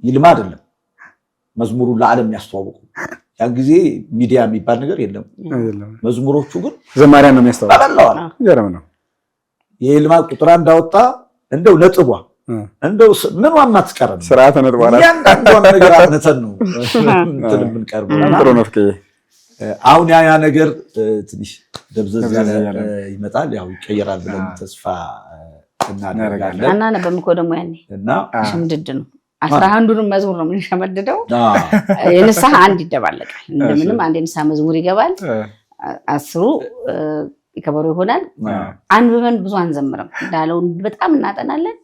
ይልማ አይደለም መዝሙሩን ለዓለም ያስተዋውቁ ያን ጊዜ ሚዲያ የሚባል ነገር የለም መዝሙሮቹ ግን ዘማሪያን ነው የሚያስተዋውቁ ይገርም ነው የይልማ ቁጥር እንዳወጣ እንደው ነጥቧ እንደው ምን ዋማ ተቀረበ ስርዓተ ነጥቧራ ያንዳንዷን ነገር አጥነተን ነው እንትን ምን ቀርበና ጥሩ ነው ፍቄ አሁን ያ ነገር ትንሽ ደብዘዝ ያለ ይመጣል ያው ይቀየራል ብለን ተስፋ እናደርጋለን እና ነበምኮ ደግሞ ያኔ እና ሽምድድ ነው 11ዱን መዝሙር ነው የምንሸመድደው የንስሐ አንድ ይደባለቃል እንደምንም አንድ የንስሐ መዝሙር ይገባል 10 ይከበሩ ይሆናል አንብበን ብዙ አንዘምርም እንዳለው በጣም እናጠናለን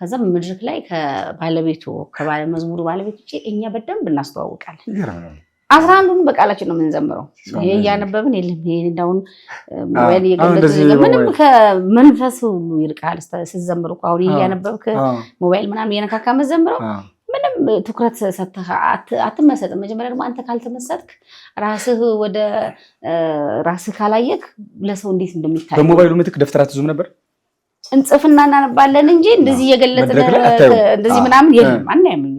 ከዛ በመድረክ ላይ ከባለቤቱ ከባለ መዝሙሩ ባለቤቱ እኛ በደንብ እናስተዋውቃለን 11ዱን በቃላችን ነው የምንዘምረው ይሄ ያነበብን የለም ይሄ እንዳውን ሞባይል የገለጸ ምንም ከመንፈሱ ይርቃል ሲዘምሩ አሁን ይሄ ያነበብክ ሞባይል ምናምን የነካካ መዘምረው ምንም ትኩረት ሰጥተህ አትመሰጥ መጀመሪያ ደግሞ አንተ ካልተመሰጥክ ራስህ ወደ ራስህ ካላየክ ለሰው እንዴት እንደሚታይ በሞባይሉ ምትክ ደፍተር አትዙም ነበር እንጽፍና እናነባለን እንጂ እንደዚህ የገለጸ እንደዚህ ምናምን የለም አናየምኛ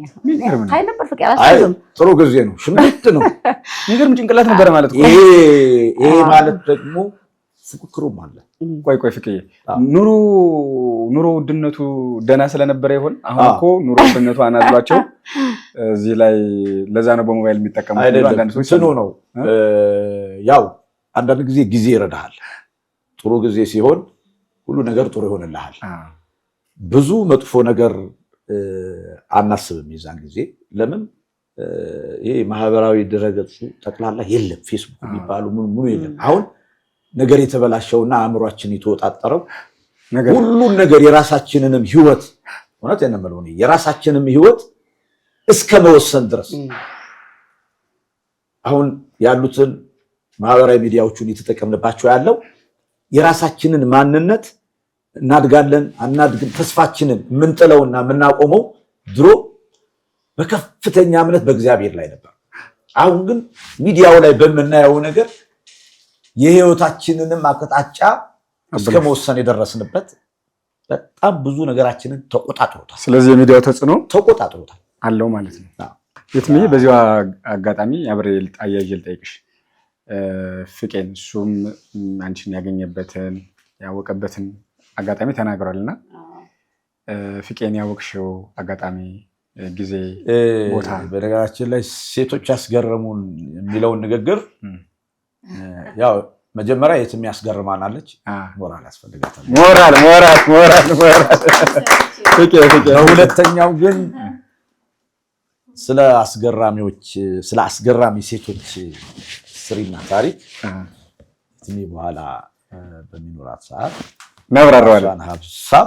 ታይ ነበር ፍቅር አላስብም ጥሩ ጊዜ ነው ሽምት ነው ይገርም ጭንቅላት ነበር ማለት ነው ይሄ ማለት ደግሞ ፍቅሩም አለ ቆይ ፍቅዬ ኑሮ ውድነቱ ደና ስለነበረ ይሆን አሁን እኮ ኑሮ ውድነቱ አናዝሏቸው እዚህ ላይ ለዛ ነው በሞባይል የሚጠቀሙት አንዳንድ ሰዎች ነው ያው አንዳንድ ጊዜ ይረዳሃል ጥሩ ጊዜ ሲሆን ሁሉ ነገር ጥሩ ይሆንልሃል ብዙ መጥፎ ነገር አናስብም ይዛን ጊዜ ለምን ይሄ ማህበራዊ ድረገጽ ተክላላ የለም ፌስቡክ የሚባሉ ምኑ የለም አሁን ነገር የተበላሸውና አእምሯችን የተወጣጠረው ሁሉ ነገር የራሳችንንም ህይወት ማለት የነመለው ነው የራሳችንንም ህይወት እስከ መወሰን ድረስ አሁን ያሉትን ማህበራዊ ሚዲያዎችን የተጠቀምንባቸው ያለው የራሳችንን ማንነት እናድጋለን አናድግም ተስፋችንን ምንጥለውና ምናቆመው ድሮ በከፍተኛ እምነት በእግዚአብሔር ላይ ነበር አሁን ግን ሚዲያው ላይ በመናየው ነገር የህይወታችንንም አቅጣጫ እስከ መወሰን የደረስንበት በጣም ብዙ ነገራችንን ተቆጣጥሮታል ስለዚህ የሚዲያው ተጽዕኖ ተቆጣጥሮታል አለው ማለት ነው የትምዬ በዚሁ አጋጣሚ አብሬል አያይዤ ልጠይቅሽ ፍቄን እሱም አንቺን ያገኘበትን ያወቀበትን አጋጣሚ ተናግሯልና ፍቄን ያወቅሽው አጋጣሚ ጊዜ ቦታ በነገራችን ላይ ሴቶች ያስገረሙን የሚለውን ንግግር ያው መጀመሪያ የትም ያስገርማናለች ሞራል ያስፈልጋታል ሞራል ፍቄ ሁለተኛው ግን ስለ አስገራሚ ሴቶች ስሪና ታሪክ ትንሽ በኋላ በሚኖራት ሰዓት ነብራራዋለን ሀሳብ